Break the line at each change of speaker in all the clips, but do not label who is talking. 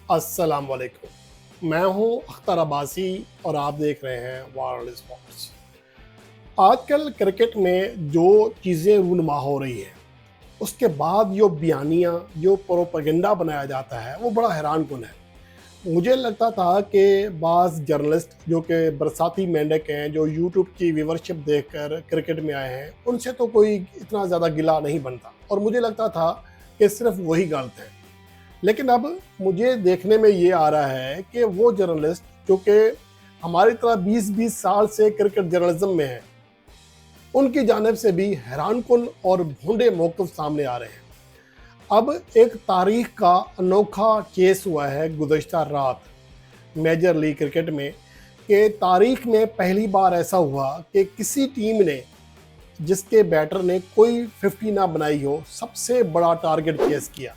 अस्सलाम वालेकुम। मैं हूं अख्तर अब्बासी और आप देख रहे हैं वर्ल्ड स्पोर्ट्स। आजकल क्रिकेट में जो चीज़ें रूनुमा हो रही हैं, उसके बाद जो बयानियाँ, जो प्रोपेगेंडा बनाया जाता है, वो बड़ा हैरानकुन है। मुझे लगता था कि बाज़ जर्नलिस्ट जो कि बरसाती मेंढक हैं, जो यूट्यूब की व्यूवरशिप देखकर क्रिकेट में आए हैं, उनसे तो कोई इतना ज़्यादा गिला नहीं बनता और मुझे लगता था कि सिर्फ वही गलत है। लेकिन अब मुझे देखने में ये आ रहा है कि वो जर्नलिस्ट जो कि हमारी तरह 20-20 साल से क्रिकेट जर्नलिज्म में है, उनकी जानिब से भी हैरानकुन और भोंडे मौक़िफ़ सामने आ रहे हैं। अब एक तारीख का अनोखा केस हुआ है गुज़श्ता रात मेजर लीग क्रिकेट में, कि तारीख में पहली बार ऐसा हुआ कि किसी टीम ने, जिसके बैटर ने कोई 50 ना बनाई हो, सबसे बड़ा टारगेट चेज़ किया।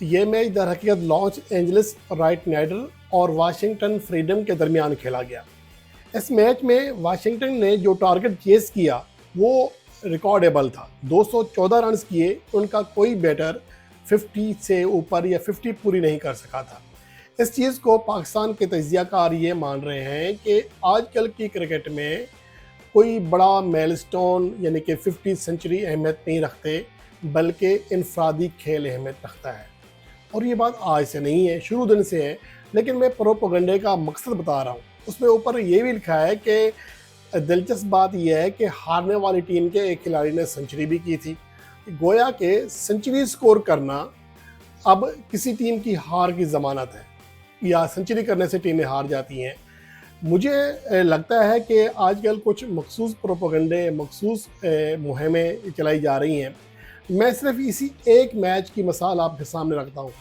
ये मैच दर हकीकत लॉस एंजलिस राइट नाइडर और वाशिंगटन फ्रीडम के दरमियान खेला गया। इस मैच में वाशिंगटन ने जो टारगेट चेस किया वो रिकॉर्डेबल था। 214 रन्स किए, उनका कोई बैटर 50 से ऊपर या 50 पूरी नहीं कर सका था। इस चीज़ को पाकिस्तान के तजियाकार ये मान रहे हैं कि आजकल की क्रिकेट में कोई बड़ा मेलस्टोन यानी कि 50 सेंचुरी अहमियत नहीं रखते, बल्कि इनफरादी खेल अहमियत रखता है। और ये बात आज से नहीं है, शुरू दिन से है, लेकिन मैं प्रोपेगेंडे का मकसद बता रहा हूँ। उसमें ऊपर ये भी लिखा है कि दिलचस्प बात यह है कि हारने वाली टीम के एक खिलाड़ी ने सेंचुरी भी की थी। गोया के सेंचुरी स्कोर करना अब किसी टीम की हार की ज़मानत है, या सेंचुरी करने से टीमें हार जाती हैं। मुझे लगता है कि आजकल कुछ मखसूस प्रोपेगेंडे, मखसूस मुहिमें चलाई जा रही हैं। मैं सिर्फ इसी एक मैच की मिसाल आपके सामने रखता हूँ।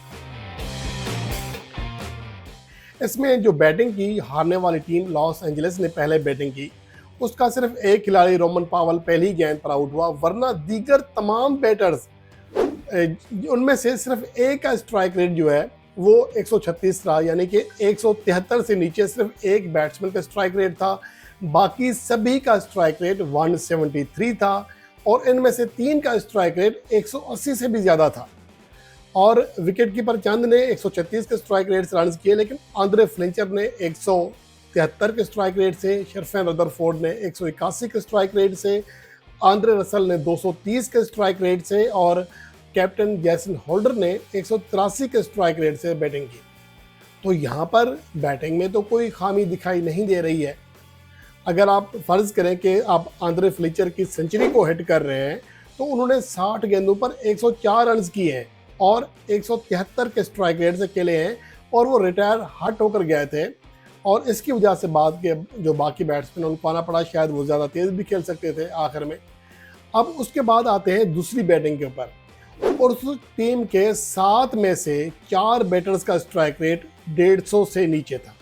इसमें जो बैटिंग की हारने वाली टीम लॉस एंजलिस ने पहले बैटिंग की, उसका सिर्फ एक खिलाड़ी रोमन पावल पहली गेंद पर आउट हुआ, वरना दीगर तमाम बैटर्स उनमें से सिर्फ एक का स्ट्राइक रेट जो है वो 136 रहा, यानी कि 173 से नीचे सिर्फ एक बैट्समैन का स्ट्राइक रेट था। बाकी सभी का स्ट्राइक रेट 173 था और इनमें से 3 का स्ट्राइक रेट 180 से भी ज़्यादा था। और विकेट कीपर चंद ने 136 के स्ट्राइक रेट से रन किए, लेकिन आंद्रे फ्लेचर ने 173 के स्ट्राइक रेट से, शर्फेन रदरफोर्ड ने 181 के स्ट्राइक रेट से, आंद्रे रसल ने 230 के स्ट्राइक रेट से और कैप्टन जैसन होल्डर ने 183 के स्ट्राइक रेट से बैटिंग की। तो यहाँ पर बैटिंग में तो कोई खामी दिखाई नहीं दे रही है। अगर आप फ़र्ज़ करें कि आप आंद्रे फ्लेचर की सेंचुरी को हिट कर रहे हैं, तो उन्होंने 60 गेंदों पर 104 रन किए हैं और 173 के स्ट्राइक रेट से खेले हैं और वो रिटायर हट होकर गए थे। और इसकी वजह से बाद के जो बाकी बैट्समैन उनको आना पड़ा, शायद वो ज़्यादा तेज़ भी खेल सकते थे आखिर में। अब उसके बाद आते हैं दूसरी बैटिंग के ऊपर, और उस टीम के 7 में से 4 बैटर्स का स्ट्राइक रेट 150 से नीचे था,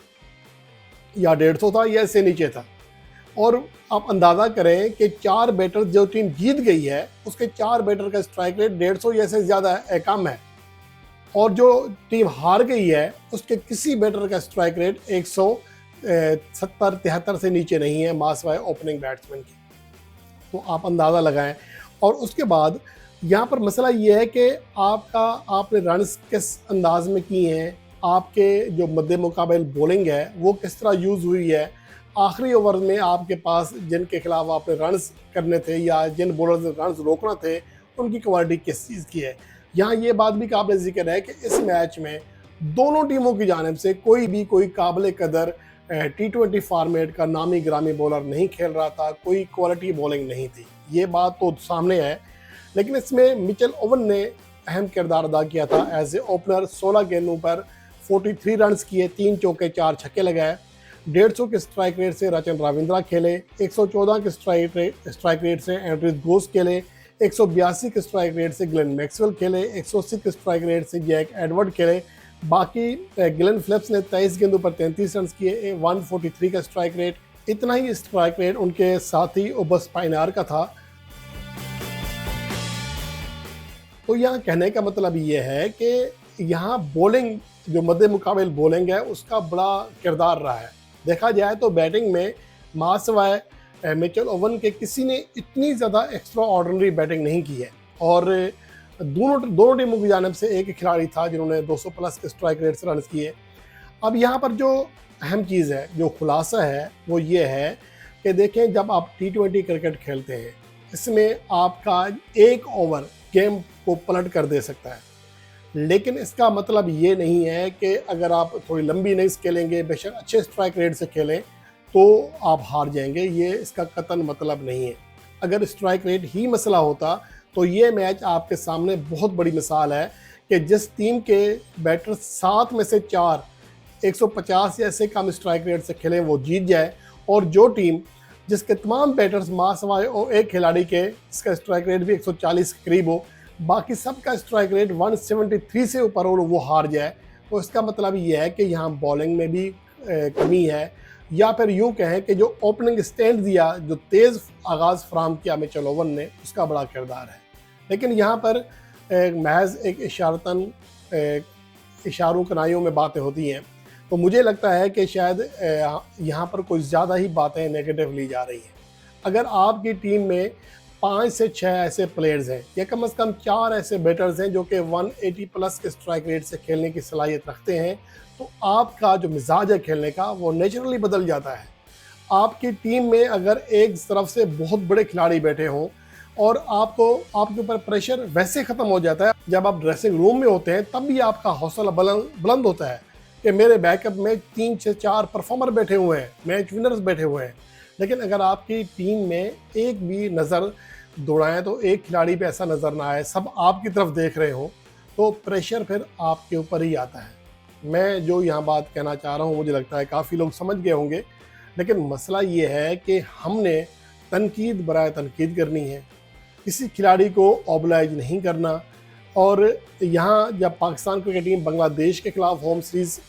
या 150 था या इससे नीचे था। और आप अंदाज़ा करें कि 4 बैटर जो टीम जीत गई है, उसके 4 बैटर का स्ट्राइक रेट 150 या से ज़्यादा कम है, और जो टीम हार गई है उसके किसी बैटर का स्ट्राइक रेट 170-73 से नीचे नहीं है, मासवाए ओपनिंग बैट्समैन की। तो आप अंदाज़ा लगाएं। और उसके बाद यहाँ पर मसला ये है कि आपने रन्स किस अंदाज में किए हैं, आपके जो मद्दे मुकाबले बॉलिंग है वो किस तरह यूज़ हुई है, आखिरी ओवर में आपके पास जिनके खिलाफ आपने रन्स करने थे या जिन बॉलर से रन्स रोकना थे, उनकी क्वालिटी किस चीज़ की है। यहाँ ये बात भी काबिल ज़िक्र है कि इस मैच में दोनों टीमों की जानिब से कोई काबिल कदर T20 फॉर्मेट का नामी ग्रामी बॉलर नहीं खेल रहा था, कोई क्वालिटी बॉलिंग नहीं थी। ये बात तो सामने है, लेकिन इसमें मिचेल ओवन ने अहम किरदार अदा किया था एज ए ओपनर। 16 गेंदों पर 43 रन्स किए, 3 चौके 4 छक्के लगाए। 150 के स्ट्राइक रेट से रचन रविंद्रा खेले, 114 के स्ट्राइक रेट से एंड्रिस घोष खेले, 182 के स्ट्राइक रेट से ग्लेन मैक्सवेल खेले, 180 के स्ट्राइक रेट से जैक एडवर्ड खेले। बाकी ग्लेन फिलिप्स ने 23 गेंदों पर 33 रन किए, 143 का स्ट्राइक रेट। इतना ही स्ट्राइक रेट उनके साथी ओबस पाइनार का था। तो यहाँ कहने का मतलब ये है कि यहाँ बॉलिंग, जो मद्दे मुकाबले बॉलिंग है, उसका बड़ा किरदार रहा है। देखा जाए तो बैटिंग में मासवाए मिचेल ओवन के किसी ने इतनी ज़्यादा एक्स्ट्रा ऑर्डिनरी बैटिंग नहीं की है। और दोनों दोनों टीमों की जानिब से एक खिलाड़ी था जिन्होंने 200 प्लस के स्ट्राइक रेट से रन किए। अब यहाँ पर जो अहम चीज़ है, जो खुलासा है, वो ये है कि देखें, जब आप T20 क्रिकेट खेलते हैं, इसमें आपका एक ओवर गेम को पलट कर दे सकता है। लेकिन इसका मतलब ये नहीं है कि अगर आप थोड़ी लंबी इनिंग्स खेलेंगे, बेशक अच्छे स्ट्राइक रेट से खेलें, तो आप हार जाएंगे। ये इसका कतई मतलब नहीं है। अगर स्ट्राइक रेट ही मसला होता तो ये मैच आपके सामने बहुत बड़ी मिसाल है कि जिस टीम के बैटर 7 में से 4 150 या इससे कम स्ट्राइक रेट से खेलें वो जीत जाए, और जो टीम जिसके तमाम बैटर्स मासवाए और एक खिलाड़ी के जिसका स्ट्राइक रेट भी 140 के करीब हो, बाकी सबका स्ट्राइक रेट 173 से ऊपर हो, वो हार जाए। तो इसका मतलब ये है कि यहाँ बॉलिंग में भी कमी है, या फिर यूँ कहें कि जो ओपनिंग स्टैंड दिया, जो तेज़ आगाज़ फराम किया मिचेल ओवन ने, उसका बड़ा किरदार है। लेकिन यहाँ पर महज एक इशारतन इशारों कनाइयों में बातें होती हैं, तो मुझे लगता है कि शायद यहाँ पर कोई ज़्यादा ही बातें नेगेटिव ली जा रही हैं। अगर आपकी टीम में 5 से 6 ऐसे प्लेयर्स हैं, या कम से कम 4 ऐसे बैटर्स हैं जो कि 180 प्लस के स्ट्राइक रेट से खेलने की सलाहियत रखते हैं, तो आपका जो मिजाज है खेलने का वो नेचुरली बदल जाता है। आपकी टीम में अगर एक तरफ से बहुत बड़े खिलाड़ी बैठे हों और आपके ऊपर प्रेशर वैसे ख़त्म हो जाता है जब आप ड्रेसिंग रूम में होते हैं, तब भी आपका हौसला बुलंद होता है कि मेरे बैकअप में 3 से 4 परफॉर्मर बैठे हुए हैं, मैच विनर्स बैठे हुए हैं। लेकिन अगर आपकी टीम में एक भी नज़र दौड़ाएं तो एक खिलाड़ी पे ऐसा नज़र ना आए, सब आपकी तरफ देख रहे हो, तो प्रेशर फिर आपके ऊपर ही आता है। मैं जो यहाँ बात कहना चाह रहा हूँ, मुझे लगता है काफ़ी लोग समझ गए होंगे। लेकिन मसला ये है कि हमने तनकीद बराए तनकीद करनी है, किसी खिलाड़ी को ओबलाइज नहीं करना। और यहाँ जब पाकिस्तान क्रिकेट टीम बांग्लादेश के खिलाफ होम सीरीज़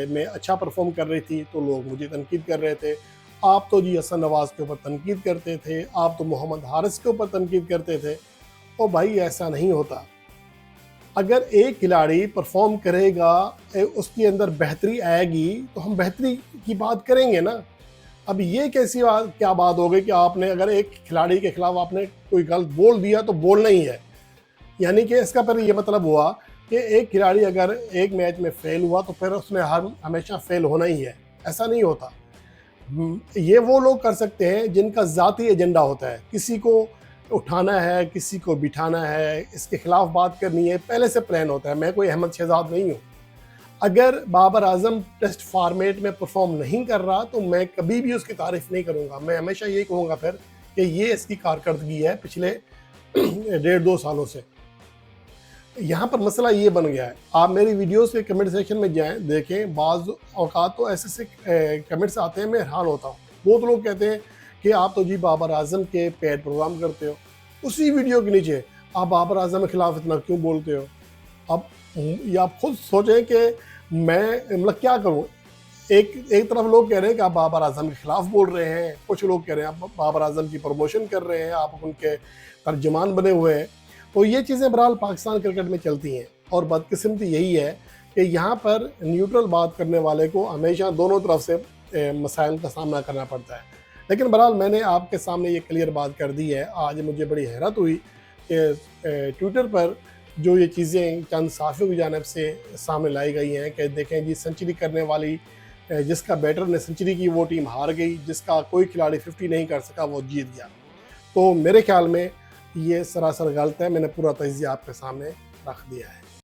में अच्छा परफॉर्म कर रही थी, तो लोग मुझे तनकीद कर रहे थे, आप तो जी हसन नवाज़ के ऊपर तनकीद करते थे, आप तो मोहम्मद हारिस के ऊपर तनकीद करते थे। तो भाई ऐसा नहीं होता। अगर एक खिलाड़ी परफॉर्म करेगा, उसके अंदर बेहतरी आएगी, तो हम बेहतरी की बात करेंगे ना। अब ये क्या बात हो गई कि आपने अगर एक खिलाड़ी के खिलाफ आपने कोई गलत बोल दिया तो बोलना ही है, यानी कि इसका फिर ये मतलब हुआ कि एक खिलाड़ी अगर एक मैच में फेल हुआ तो फिर उसने हमेशा फेल होना ही है। ऐसा नहीं होता। ये वो लोग कर सकते हैं जिनका ज़ाती एजेंडा होता है, किसी को उठाना है, किसी को बिठाना है, इसके खिलाफ बात करनी है, पहले से प्लान होता है। मैं कोई अहमद शहजाद नहीं हूँ। अगर बाबर आजम टेस्ट फॉर्मेट में परफॉर्म नहीं कर रहा तो मैं कभी भी उसकी तारीफ नहीं करूँगा। मैं हमेशा ये कहूँगा फिर कि ये इसकी कारकर्दगी है पिछले 1.5-2 सालों से। यहाँ पर मसला ये बन गया है, आप मेरी वीडियोस के कमेंट सेक्शन में जाएं, देखें, बाज़ औकात तो ऐसे कमेंट्स आते हैं, मैं हैरान होता हूँ। बहुत लोग कहते हैं कि आप तो जी बाबर आजम के पेड प्रोग्राम करते हो, उसी वीडियो के नीचे आप बाबर आजम के खिलाफ इतना क्यों बोलते हो। अब ये आप खुद सोचें कि मैं मतलब क्या करूँ। एक तरफ लोग कह रहे हैं कि आप बाबर आजम के खिलाफ बोल रहे हैं, कुछ लोग कह रहे हैं आप बाबर आजम की प्रमोशन कर रहे हैं, आप उनके तर्जमान बने हुए हैं। तो ये चीज़ें बहरहाल पाकिस्तान क्रिकेट में चलती हैं, और बदकिस्मती यही है कि यहाँ पर न्यूट्रल बात करने वाले को हमेशा दोनों तरफ से मसाइल का सामना करना पड़ता है। लेकिन बहरहाल मैंने आपके सामने ये क्लियर बात कर दी है। आज मुझे बड़ी हैरत हुई कि ट्विटर पर जो ये चीज़ें चंद साफ़ियों की जानिब से सामने लाई गई हैं कि देखें जी, सेंचुरी करने वाली जिसका बैटर ने सेंचुरी की वो टीम हार गई, जिसका कोई खिलाड़ी 50 नहीं कर सका वो जीत गया। तो मेरे ख्याल में ये सरासर गलत है। मैंने पूरा तजिया आपके सामने रख दिया है।